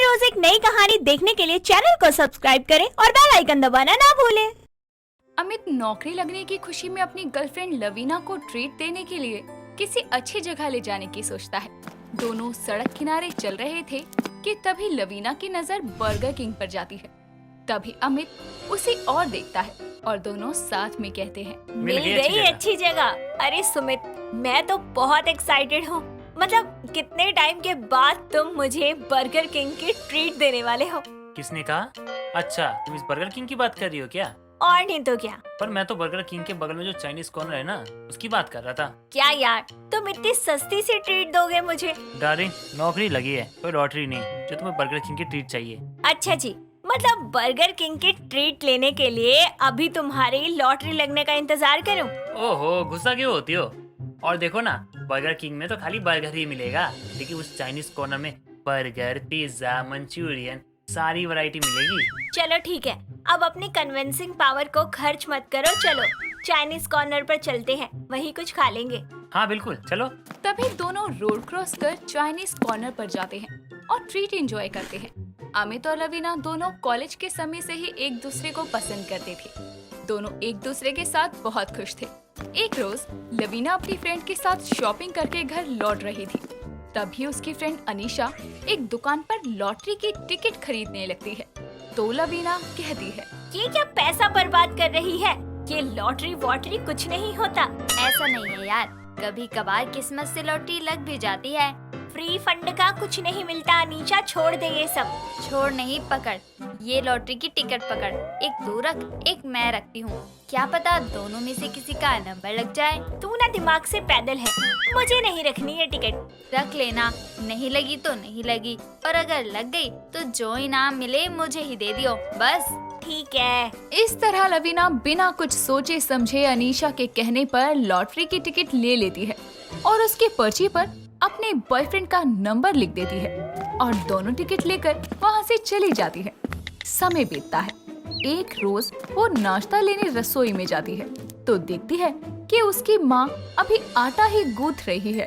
रोज एक नई कहानी देखने के लिए चैनल को सब्सक्राइब करें और बेल आइकन दबाना ना भूलें। अमित नौकरी लगने की खुशी में अपनी गर्लफ्रेंड लवीना को ट्रीट देने के लिए किसी अच्छी जगह ले जाने की सोचता है। दोनों सड़क किनारे चल रहे थे कि तभी लवीना की नजर बर्गर किंग पर जाती है। तभी अमित उसे और देखता है और दोनों साथ में कहते हैं, मिल गई अच्छी जगह। अरे सुमित, मैं तो बहुत एक्साइटेड हूँ। मतलब कितने टाइम के बाद तुम मुझे बर्गर किंग की ट्रीट देने वाले हो। किसने कहा? अच्छा, तुम इस बर्गर किंग की बात कर रही हो क्या? और नहीं तो क्या। पर मैं तो बर्गर किंग के बगल में जो चाइनीज कॉर्नर है ना, उसकी बात कर रहा था। क्या यार, तुम इतनी सस्ती सी ट्रीट दोगे मुझे? डार्लिंग, नौकरी लगी है, कोई लॉटरी नहीं जो तुम्हें बर्गर किंग की ट्रीट चाहिए। अच्छा जी, मतलब बर्गर किंग की ट्रीट लेने के लिए अभी तुम्हारी लॉटरी लगने का इंतजार करूं? ओहो, गुस्सा क्यों होती हो? और देखो ना, बर्गर किंग में तो खाली बर्गर ही मिलेगा, लेकिन उस चाइनीज कॉर्नर में बर्गर, पिज्जा, मंचूरियन सारी वैरायटी मिलेगी। चलो ठीक है, अब अपनी कन्विंसिंग पावर को खर्च मत करो। चलो चाइनीज कॉर्नर पर चलते हैं, वहीं कुछ खा लेंगे। हाँ बिल्कुल, चलो। तभी दोनों रोड क्रॉस कर चाइनीज कॉर्नर पर जाते हैं और ट्रीट एंजॉय करते हैं। अमित और लवीना दोनों कॉलेज के समय से ही एक दूसरे को पसंद करते थे। दोनों एक दूसरे के साथ बहुत खुश थे। एक रोज लवीना अपनी फ्रेंड के साथ शॉपिंग करके घर लौट रही थी। तभी उसकी फ्रेंड अनीशा एक दुकान पर लॉटरी की टिकट खरीदने लगती है। तो लवीना कहती है, ये क्या पैसा बर्बाद कर रही है? ये लॉटरी वॉटरी कुछ नहीं होता। ऐसा नहीं है यार, कभी कभार किस्मत से लॉटरी लग भी जाती है। फ्री फंड का कुछ नहीं मिलता अनीशा, छोड़ दे ये सब। छोड़ नहीं, पकड़ ये लॉटरी की टिकट पकड़। एक तू रख, एक मैं रखती हूँ। क्या पता दोनों में से किसी का नंबर लग जाए। तू ना दिमाग से पैदल है, मुझे नहीं रखनी ये टिकट। रख लेना, नहीं लगी तो नहीं लगी, और अगर लग गई तो जो इनाम मिले मुझे ही दे दियो, बस। ठीक है। इस तरह लवीना बिना कुछ सोचे समझे अनीशा के कहने पर लॉटरी की टिकट ले लेती है और उसकी पर्ची पर अपने बॉयफ्रेंड का नंबर लिख देती है और दोनों टिकट लेकर वहाँ से चली जाती है। समय बीतता है। एक रोज वो नाश्ता लेने रसोई में जाती है तो देखती है कि उसकी माँ अभी आटा ही गूंथ रही है।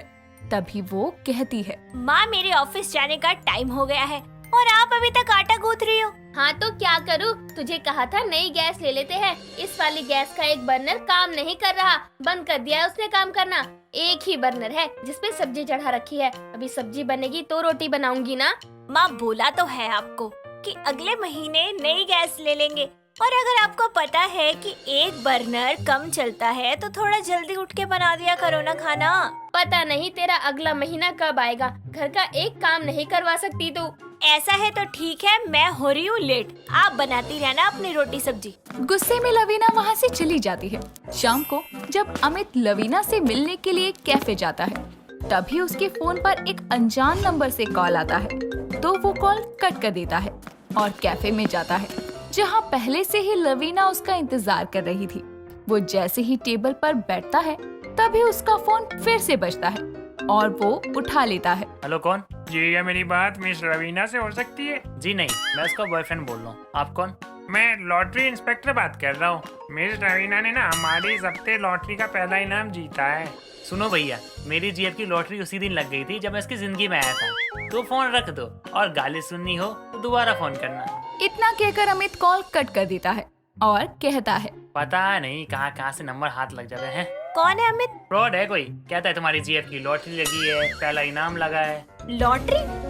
तभी वो कहती है, माँ, मेरे ऑफिस जाने का टाइम हो गया है और आप अभी तक आटा गूंथ रही हो। हाँ तो क्या करूँ, तुझे कहा था नई गैस ले लेते हैं। इस वाली गैस का एक बर्नर काम नहीं कर रहा, बंद कर दिया है उसने काम करना। एक ही बर्नर है जिसपे सब्जी चढ़ा रखी है। अभी सब्जी बनेगी तो रोटी बनाऊंगी ना। माँ, बोला तो है आपको कि अगले महीने नई गैस ले लेंगे। और अगर आपको पता है कि एक बर्नर कम चलता है तो थोड़ा जल्दी उठ के बना दिया करो ना खाना। पता नहीं तेरा अगला महीना कब आएगा, घर का एक काम नहीं करवा सकती तू। ऐसा है तो ठीक है, मैं हो रही हूँ लेट, आप बनाती रहना अपनी रोटी सब्जी। गुस्से में लवीना वहाँ से चली जाती है। शाम को जब अमित लवीना से मिलने के लिए कैफे जाता है तभी उसके फोन पर एक अनजान नंबर से कॉल आता है। तो वो कॉल कट कर देता है और कैफे में जाता है जहाँ पहले से ही लवीना उसका इंतजार कर रही थी। वो जैसे ही टेबल पर बैठता है तभी उसका फोन फिर से बजता है और वो उठा लेता है। हेलो, कौन? जी, ये मेरी बात मिस रवीना से हो सकती है? जी नहीं, मैं उसका बॉयफ्रेंड बोल रहा हूँ। आप कौन? मैं लॉटरी इंस्पेक्टर बात कर रहा हूँ। मिस रवीना ने ना हमारी इस हफ्ते लॉटरी का पहला इनाम जीता है। सुनो भैया, मेरी जीएफ की लॉटरी उसी दिन लग गई थी जब मैं इसकी जिंदगी में आया था। तो फोन रख दो और गाली सुननी हो तो दोबारा फोन करना। इतना कहकर अमित कॉल कट कर देता है और कहता है, पता नहीं कहाँ से नंबर हाथ लग जाते हैं। कौन है अमित? फ्रॉड है कोई, कहता है तुम्हारी जीएफ की लॉटरी लगी है, पहला इनाम लगा है। लॉटरी?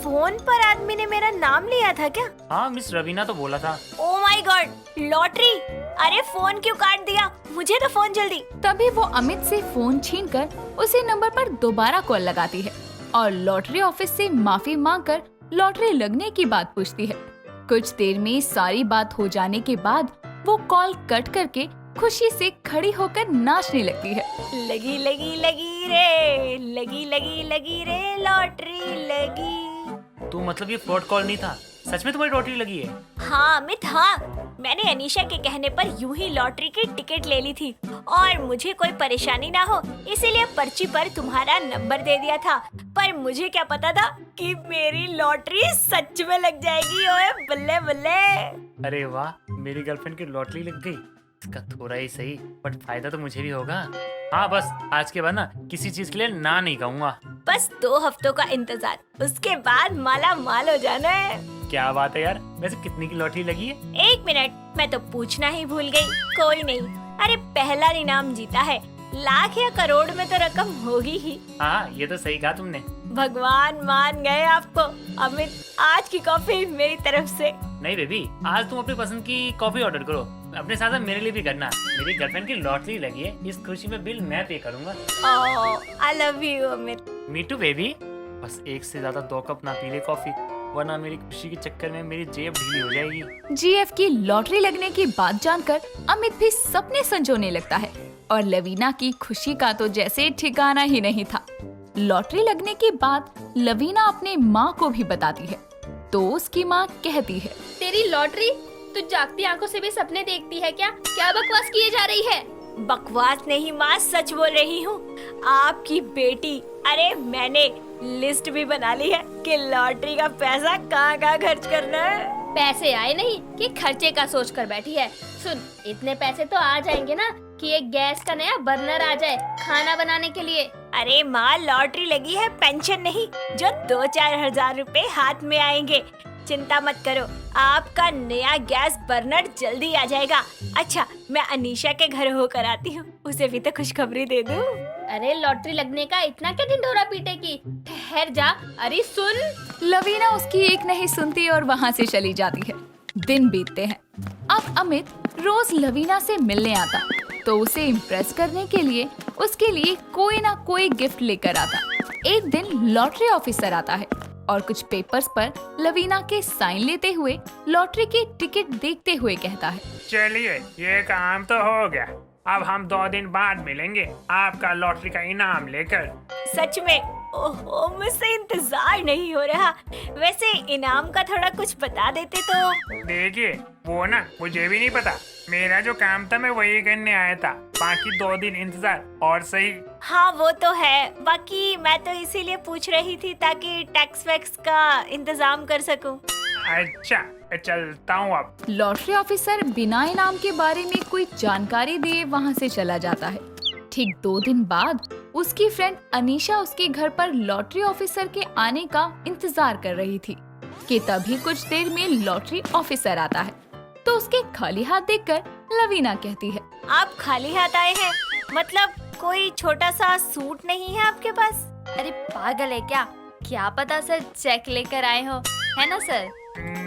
फोन पर आदमी ने मेरा नाम लिया था क्या? हाँ, मिस रवीना तो बोला था। Oh my God, lottery! अरे फोन क्यों काट दिया? मुझे तो फोन जल्दी। तभी वो अमित से फोन छीनकर उसी नंबर पर दोबारा कॉल लगाती है और लॉटरी ऑफिस से माफी मांगकर लॉटरी लगने की बात पूछती है। कुछ देर में सारी बात हो जाने के बाद वो कॉल कट करके खुशी से खड़ी होकर नाचने लगती है। लगी लगी लगी रे, लगी लगी लगी रे, लॉटरी लगी। तो मतलब ये फ्रॉड कॉल नहीं था, सच में तुम्हारी लॉटरी लगी है? हाँ अमित, हाँ, मैंने अनीशा के कहने पर यूं ही लॉटरी की टिकट ले ली थी और मुझे कोई परेशानी ना हो इसीलिए पर्ची पर तुम्हारा नंबर दे दिया था। पर मुझे क्या पता था कि मेरी लॉटरी सच में लग जाएगी। ओए बल्ले बल्ले। अरे वाह, मेरी गर्लफ्रेंड की लॉटरी लग गई। इसका थोड़ा ही सही, बट फायदा तो मुझे भी होगा। हाँ बस आज के बाद ना किसी चीज के लिए ना नहीं कहूँगा। बस 2 हफ्तों का इंतजार, उसके बाद माला माल हो जाना है। क्या बात है यार, वैसे कितने की लॉटरी लगी है? 1 मिनट, मैं तो पूछना ही भूल गई। कोई नहीं, अरे पहला इनाम जीता है, लाख या करोड़ में तो रकम होगी ही। हाँ ये तो सही कहा तुमने। भगवान मान गए आपको। अमित, आज की कॉफी मेरी तरफ से। नहीं बेबी, आज तुम अपनी पसंद की कॉफी ऑर्डर करो, अपने साथ मेरे लिए भी करना। मेरी गर्लफ्रेंड की लॉटरी लगी है, इस खुशी में बिल मैं पे करूँगा। I love you Amit. Me too baby. बस 1 से ज्यादा 2 कप ना पी ले कॉफी, वरना मेरी खुशी के चक्कर में मेरी जेब ढीली हो जाएगी। जीएफ की लॉटरी लगने की बात जानकर अमित भी सपने संजोने लगता है और लवीना की खुशी का तो जैसे ठिकाना ही नहीं था। लॉटरी लगने की बात लवीना अपने माँ को भी बताती है, तो उसकी माँ कहती है, तेरी लॉटरी, तू जागती आंखों से भी सपने देखती है क्या? क्या बकवास किए जा रही है? बकवास नहीं माँ, सच बोल रही हूँ। आपकी बेटी, अरे मैंने लिस्ट भी बना ली है कि लॉटरी का पैसा कहाँ कहाँ खर्च करना है। पैसे आए नहीं कि खर्चे का सोच कर बैठी है। सुन, इतने पैसे तो आ जाएंगे ना कि एक गैस का नया बर्नर आ जाए खाना बनाने के लिए। अरे माँ, लॉटरी लगी है, पेंशन नहीं, जो 2-4 हजार रुपए हाथ में आएंगे। चिंता मत करो, आपका नया गैस बर्नर जल्दी आ जाएगा। अच्छा, मैं अनीशा के घर होकर आती हूँ, उसे भी तो खुशखबरी दे दूँ। अरे लॉटरी लगने का इतना क्या ढिंढोरा पीटेगी? ठहर जा। अरे सुन, लवीना उसकी एक नहीं सुनती और वहाँ से चली जाती है। दिन बीतते हैं। अब अमित रोज लवीना से मिलने आता, तो उसे इम्प्रेस करने के लिए उसके लिए कोई ना कोई गिफ्ट लेकर आता। एक दिन लॉटरी ऑफिसर आता है और कुछ पेपर्स पर लवीना के साइन लेते हुए लॉटरी की टिकट देखते हुए कहता है, चलिए ये काम तो हो गया, अब हम 2 दिन बाद मिलेंगे आपका लॉटरी का इनाम लेकर। सच में? ओहो, मुझसे इंतजार नहीं हो रहा। वैसे इनाम का थोड़ा कुछ बता देते तो। देखिए वो ना मुझे भी नहीं पता, मेरा जो काम था मैं वही करने आया था, बाकी 2 दिन इंतजार और सही। हाँ वो तो है, बाकी मैं तो इसीलिए पूछ रही थी ताकि टैक्स वैक्स का इंतजाम कर सकूं। अच्छा चलता हूँ अब। लॉटरी ऑफिसर बिना इनाम के बारे में कोई जानकारी दिए वहाँ से चला जाता है। ठीक 2 दिन बाद उसकी फ्रेंड अनीशा उसके घर पर लॉटरी ऑफिसर के आने का इंतजार कर रही थी कि तभी कुछ देर में लॉटरी ऑफिसर आता है, तो उसके खाली हाथ देखकर लवीना कहती है, आप खाली हाथ आए हैं? मतलब कोई छोटा सा सूट नहीं है आपके पास? अरे पागल है क्या? क्या पता सर चेक लेकर आए हो, है ना सर?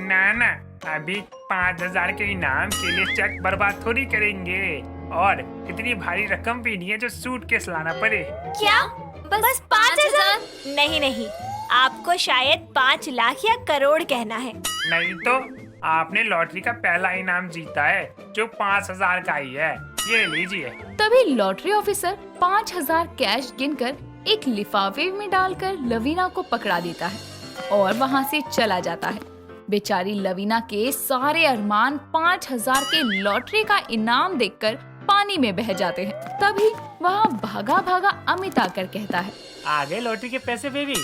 ना, अभी 5000 के इनाम के लिए चेक बर्बाद थोड़ी करेंगे, और इतनी भारी रकम भी नहीं है जो सूटकेस लाना पड़े। क्या? बस 5000? नहीं, आपको शायद 5 लाख या करोड़ कहना है। नहीं तो आपने लॉटरी का पहला इनाम जीता है जो 5000 का ही है, ये लीजिए। तभी लॉटरी ऑफिसर 5000 कैश गिनकर एक लिफाफे में डालकर लवीना को पकड़ा देता है और वहाँ से चला जाता है। बेचारी लवीना के सारे अरमान 5000 के लॉटरी का इनाम देखकर पानी में बह जाते हैं। तभी वहाँ भागा भागा अमित आकर कहता है, आ गए लॉटरी के पैसे बेबी।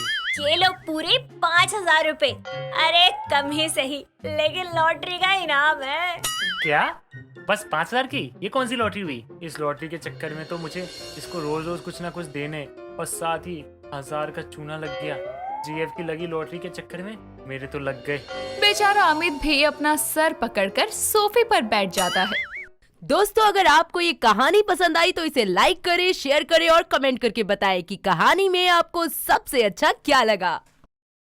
ये लो पूरे 5000 रुपए। अरे कम ही सही, लेकिन लॉटरी का इनाम है। क्या? बस 5000 की? ये कौन सी लॉटरी हुई? इस लॉटरी के चक्कर में तो मुझे इसको रोज रोज कुछ ना कुछ देने और साथ ही 1000 का चूना लग गया। जीएफ की लगी लॉटरी के चक्कर में मेरे तो लग गए। बेचारा अमित भी अपना सर पकड़कर सोफे पर बैठ जाता है। दोस्तों, अगर आपको ये कहानी पसंद आई तो इसे लाइक करें, शेयर करें और कमेंट करके बताएं कि कहानी में आपको सबसे अच्छा क्या लगा।